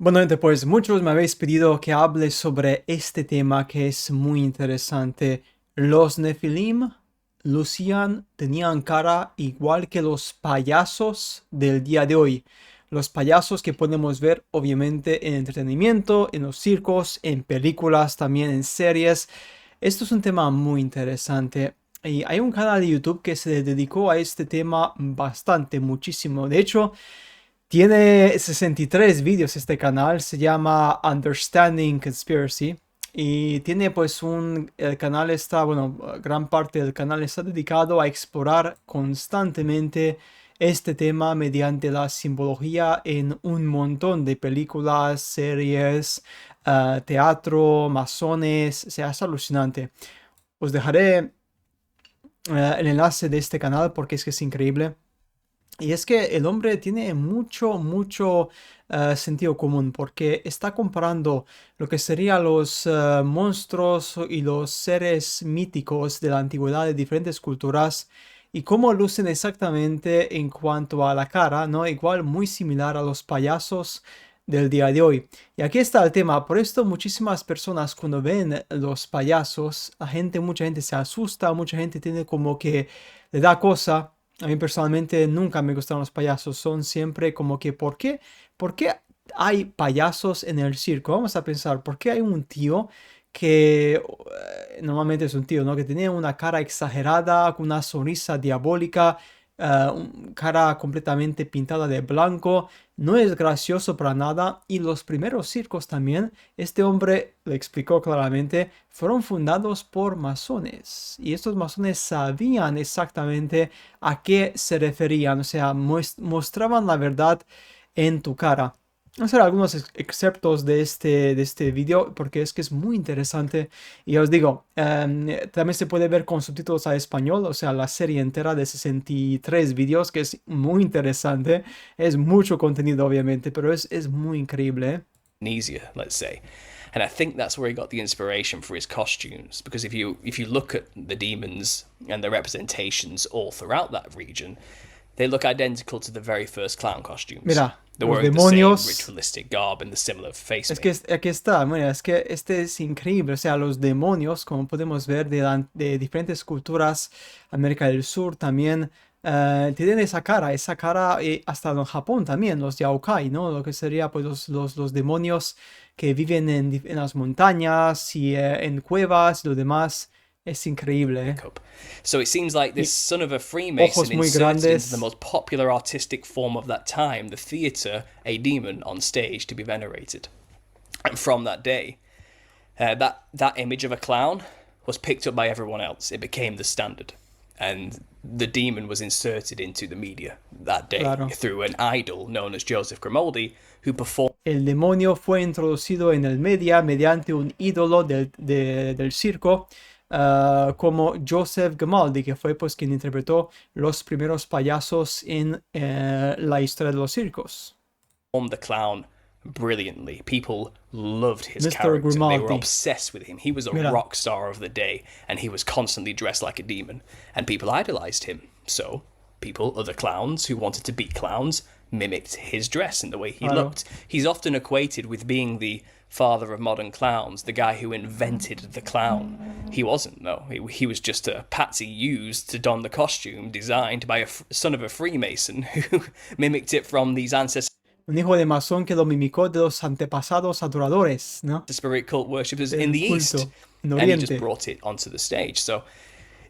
Bueno, gente, pues muchos me habéis pedido que hable sobre este tema que es muy interesante. Los Nefilim lucían, tenían cara igual que los payasos del día de hoy. Los payasos que podemos ver obviamente en entretenimiento, en los circos, en películas, también en series. Esto es un tema muy interesante. Y hay un canal de YouTube que se dedicó a este tema bastante, muchísimo. De hecho, tiene 63 vídeos este canal, se llama Understanding Conspiracy y tiene pues el canal está, bueno, gran parte del canal está dedicado a explorar constantemente este tema mediante la simbología en un montón de películas, series, teatro, masones, o sea, es alucinante. Os dejaré el enlace de este canal porque es que es increíble. Y es que el hombre tiene mucho sentido común porque está comparando lo que serían los monstruos y los seres míticos de la antigüedad de diferentes culturas y cómo lucen exactamente en cuanto a la cara, ¿no? Igual muy similar a los payasos del día de hoy. Y aquí está el tema, por esto muchísimas personas cuando ven los payasos, mucha gente se asusta, mucha gente tiene como que le da cosa. A mí personalmente nunca me gustaron los payasos, son siempre como que ¿por qué? ¿Por qué hay payasos en el circo? Vamos a pensar, ¿por qué hay un tío que normalmente es un tío, ¿no? Que tiene una cara exagerada, con una sonrisa diabólica, cara completamente pintada de blanco, no es gracioso para nada y los primeros circos también, este hombre le explicó claramente, fueron fundados por masones y estos masones sabían exactamente a qué se referían, o sea, mostraban la verdad en tu cara. Vamos a hacer algunos excerptos de este vídeo porque es que es muy interesante y os digo, también se puede ver con subtítulos a español, o sea, la serie entera de 63 vídeos que es muy interesante, es mucho contenido obviamente, pero es muy increíble, ¿eh? Amnesia, let's say. And I think that's where he got the inspiration for his costumes. Because if you look at the demons and the representations all throughout that region, they look identical to the very first clown costumes. Mira, They're los wearing the same demonios. ritualistic garb and the similar face Es que paint. aquí está, mira, es que este es increíble, o sea, los demonios, como podemos ver de diferentes culturas, América del Sur también, tienen esa cara hasta en Japón también, los yaokai, ¿no? Lo que sería pues los demonios que viven en las montañas y en cuevas y lo demás, es increíble, ¿eh? So it seems like this Y son of a Freemason ojos muy inserted into the grandes. most popular artistic form of that time, the theatre, a demon on stage to be venerated. And from that day, that image of a clown was picked up by everyone else. It became the standard, and the demon was inserted into the media that day Claro. through an idol known as Joseph Grimaldi, who performed El demonio fue introducido en el media mediante un ídolo del circo, como Joseph Grimaldi, que fue pues quien interpretó los primeros payasos en la historia de los circos. the clown brilliantly. People loved his Mr. character. They were Grimaldi. obsessed with him. He was a Mira, rock star of the day, and he was constantly dressed like a demon, and people idolized him. So, other clowns who wanted to be clowns, mimicked his dress and the way he claro. looked. He's often equated with being the father of modern clowns, the guy who invented the clown. He wasn't, though. He was just a patsy used to don the costume designed by a son of a Freemason who mimicked it from these ancestors. Un hijo de masón que lo mimicó de los antepasados adoradores, ¿no? The spirit cult worshippers in Del the East, culto en and he just Oriente. brought it onto the stage. So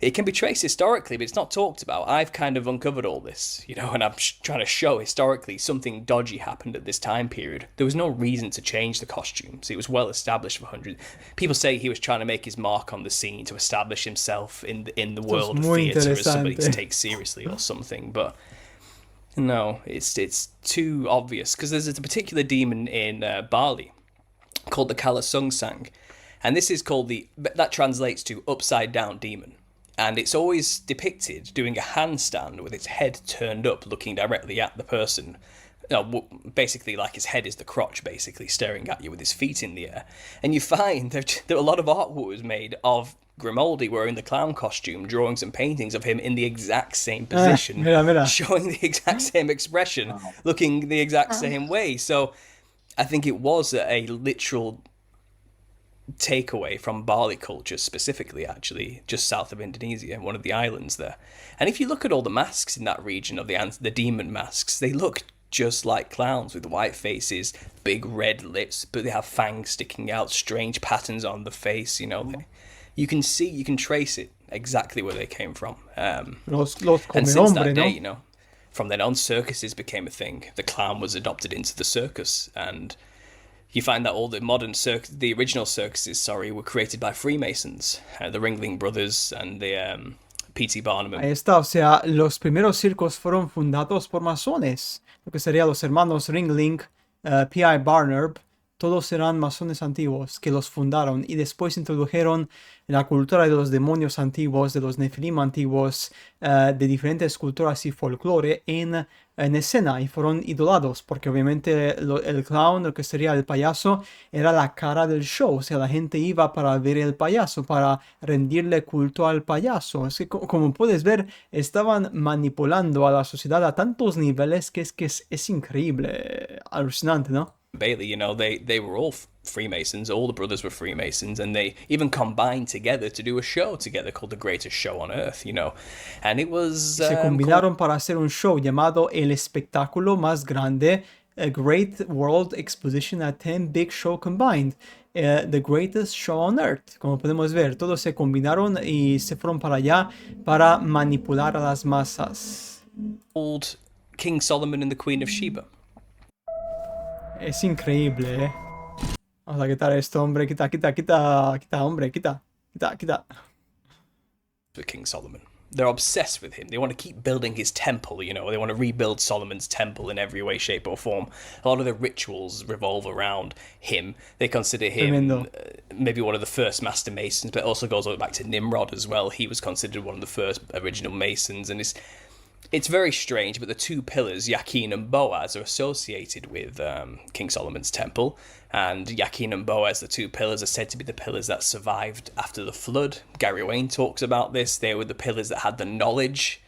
it can be traced historically, but it's not talked about. I've kind of uncovered all this, and I'm trying to show historically something dodgy happened at this time period. There was no reason to change the costumes. It was well established for hundreds. People say he was trying to make his mark on the scene to establish himself in the Esto es world of muy theatre as somebody to interesante. take seriously or something, but. No, it's too obvious because there's a particular demon in Bali called the Kalasung Sang, and this is called that translates to upside down demon, and it's always depicted doing a handstand with its head turned up, looking directly at the person. Basically, like his head is the crotch, basically staring at you with his feet in the air. And you find that a lot of artwork was made of Grimaldi wearing the clown costume, drawings and paintings of him in the exact same position, Mira, mira. showing the exact same expression, looking the exact same way. So I think it was a literal takeaway from Bali culture specifically, actually, just south of Indonesia, one of the islands there. And if you look at all the masks in that region of the demon masks, they look just like clowns with white faces, big red lips, but they have fangs sticking out, strange patterns on the face, you know. You can see, you can trace it exactly where they came from. Los come And since hombre, that ¿no? day, you know, from then on, circuses became a thing. The clown was adopted into the circus, and you find that all the the original circuses, were created by Freemasons, the Ringling Brothers and the P.T. Barnum. Ahí está, o sea, los primeros circos fueron fundados por masones, lo que serían los hermanos Ringling, P.I. Barnum, todos eran masones antiguos que los fundaron y después introdujeron la cultura de los demonios antiguos, de los nefilim antiguos, de diferentes culturas y folclore en escena y fueron idolados porque obviamente el clown, lo que sería el payaso, era la cara del show, o sea, la gente iba para ver el payaso, para rendirle culto al payaso. Es que como puedes ver, estaban manipulando a la sociedad a tantos niveles que es increíble, alucinante, ¿no? Bailey, you know, they were all Freemasons. All the brothers were Freemasons, and they even combined together to do a show together called The Greatest Show on Earth, you know. And it was Se combinaron para hacer un show llamado El Espectáculo Más Grande, A Great World Exposition at 10 Big Show Combined, The Greatest Show on Earth. Como podemos ver, todos se combinaron y se fueron para allá para manipular a las masas. called King Solomon and the Queen of Sheba. Es increíble, ¿eh? Vamos a quitar esto, hombre. Quita, hombre. Quita. For King Solomon. They're obsessed with him. They want to keep building his temple, you know. They want to rebuild Solomon's temple in every way, shape, or form. A lot of the rituals revolve around him. They consider him maybe one of the first master masons, but it also goes all the way back to Nimrod as well. He was considered one of the first original masons, and it's very strange, but the two pillars, Yakin and Boaz, are associated with King Solomon's temple. And Yakin and Boaz, the two pillars, are said to be the pillars that survived after the flood. Gary Wayne talks about this. They were the pillars that had the knowledge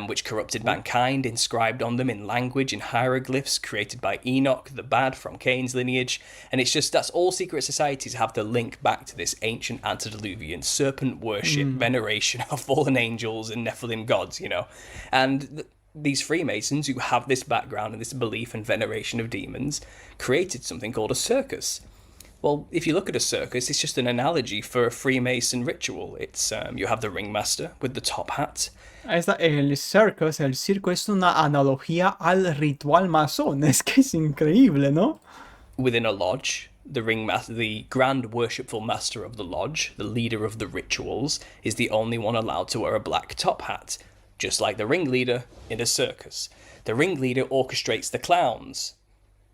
which corrupted mankind, inscribed on them in language, in hieroglyphs created by Enoch, the bad from Cain's lineage. And it's just, that's all secret societies have to link back to this ancient antediluvian serpent worship, veneration of fallen angels and Nephilim gods, you know. And these Freemasons who have this background and this belief and veneration of demons created something called a circus. Well, if you look at a circus, it's just an analogy for a Freemason ritual. It's you have the ringmaster with the top hat. Ahí está, el circo es una analogía al ritual masón. Es que es increíble, ¿no? Within a lodge, the ringmaster, the grand worshipful master of the lodge, the leader of the rituals, is the only one allowed to wear a black top hat, just like the ringleader in a circus. The ringleader orchestrates the clowns.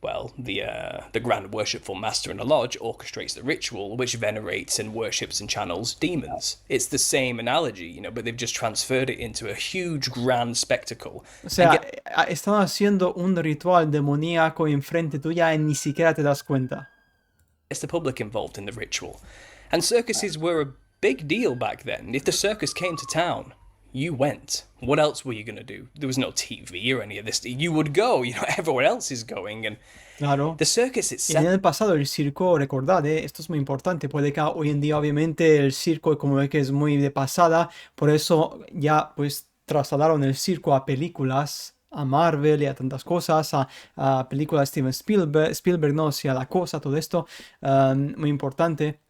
Well, the grand worshipful master in a lodge orchestrates the ritual, which venerates and worships and channels demons. It's the same analogy, you know, but they've just transferred it into a huge grand spectacle. O sea, están haciendo un ritual demoníaco enfrente tuya y ni siquiera te das cuenta. It's the public involved in the ritual. And circuses were a big deal back then. If the circus came to town, you went. What else were you going to do? There was no TV or any of this. You would go, you know, everyone else is going. And claro. The circus itself. Y en el pasado el circo, recordad, esto es muy importante. Puede que hoy en día obviamente el circo como ve que es muy de pasada, por eso ya pues trasladaron el circo a películas, a Marvel y a tantas cosas, a películas de Steven Spielberg, no, o sea, la cosa, todo esto, muy importante.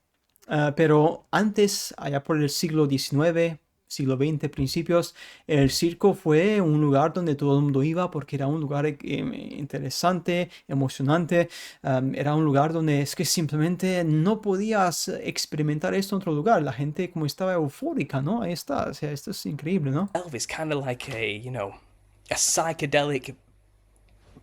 Pero antes, allá por el siglo XIX, siglo XX, principios, el circo fue un lugar donde todo el mundo iba porque era un lugar interesante, emocionante, era un lugar donde es que simplemente no podías experimentar esto en otro lugar, la gente como estaba eufórica, ¿no? Ahí está, o sea, esto es increíble, ¿no? Is kind of like a psychedelic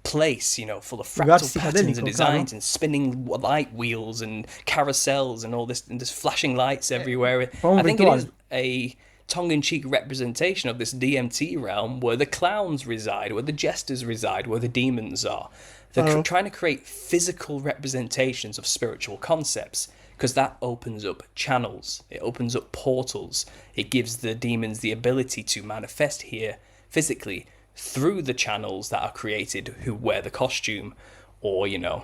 place, you know, full of fractal patterns and designs, and spinning light wheels and carousels and all this, and just flashing lights everywhere. I think it is a tongue-in-cheek representation of this DMT realm where the clowns reside, where the jesters reside, where the demons are. They're trying to create physical representations of spiritual concepts because that opens up channels, it opens up portals, it gives the demons the ability to manifest here physically through the channels that are created who wear the costume or, you know,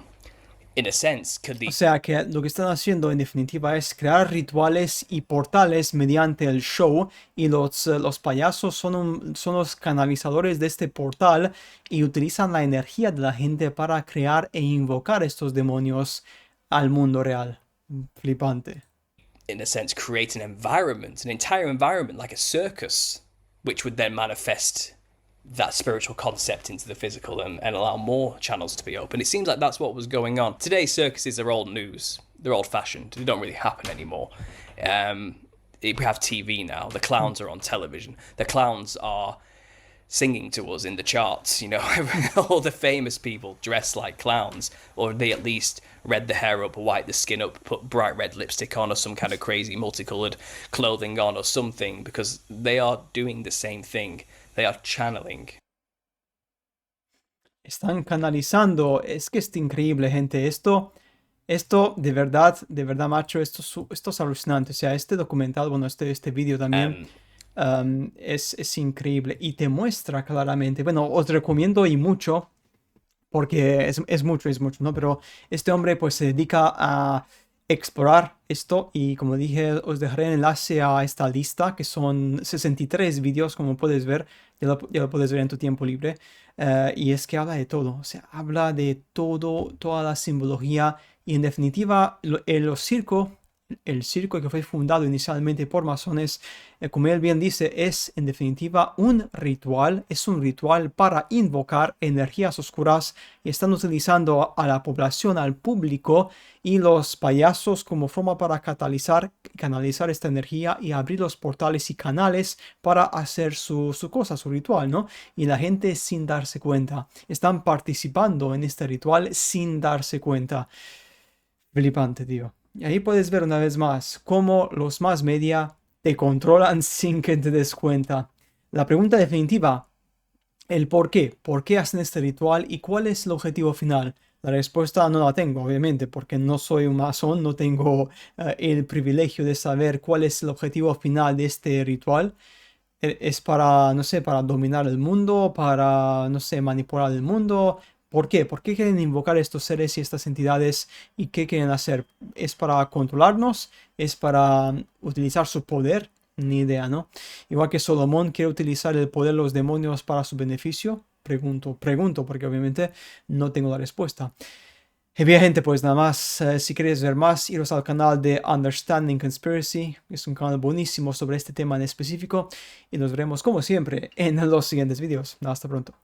In a sense, could O the sea que lo que están haciendo en definitiva es crear rituales y portales mediante el show y los payasos son los canalizadores de este portal y utilizan la energía de la gente para crear e invocar estos demonios al mundo real. Flipante. in a sense, create an entire environment like a circus, which would then manifest that spiritual concept into the physical and allow more channels to be open. It seems like that's what was going on. Today, circuses are old news. They're old fashioned. They don't really happen anymore. We have TV now. The clowns are on television. The clowns are singing to us in the charts. You know, all the famous people dress like clowns, or they at least red the hair up, white the skin up, put bright red lipstick on, or some kind of crazy multicolored clothing on, or something, because they are doing the same thing. They are channeling. Están canalizando. Es que es increíble, gente. Esto de verdad, macho, esto es alucinante. O sea, este documental, bueno, este vídeo también es increíble y te muestra claramente. Bueno, os recomiendo y mucho, porque es mucho, ¿no? Pero este hombre pues se dedica a explorar esto y como dije, os dejaré el enlace a esta lista, que son 63 vídeos, como puedes ver, ya lo puedes ver en tu tiempo libre. Y es que habla de todo, o sea, habla de todo, toda la simbología y en definitiva el circo que fue fundado inicialmente por masones, como él bien dice, es en definitiva es un ritual para invocar energías oscuras y están utilizando a la población, al público y los payasos como forma para canalizar esta energía y abrir los portales y canales para hacer su cosa, su ritual, ¿no? Y la gente sin darse cuenta, están participando en este ritual sin darse cuenta. Flipante, tío. Y ahí puedes ver una vez más cómo los más media te controlan sin que te des cuenta. La pregunta definitiva, el por qué hacen este ritual y cuál es el objetivo final. La respuesta no la tengo, obviamente, porque no soy un masón, no tengo el privilegio de saber cuál es el objetivo final de este ritual. Es para, no sé, para dominar el mundo, para, no sé, manipular el mundo. ¿Por qué? ¿Por qué quieren invocar estos seres y estas entidades y qué quieren hacer? ¿Es para controlarnos? ¿Es para utilizar su poder? Ni idea, ¿no? Igual que Salomón quiere utilizar el poder de los demonios para su beneficio. Pregunto, porque obviamente no tengo la respuesta. Y bien, gente, pues nada más, si queréis ver más, iros al canal de Understanding Conspiracy, es un canal buenísimo sobre este tema en específico, y nos veremos como siempre en los siguientes vídeos. Hasta pronto.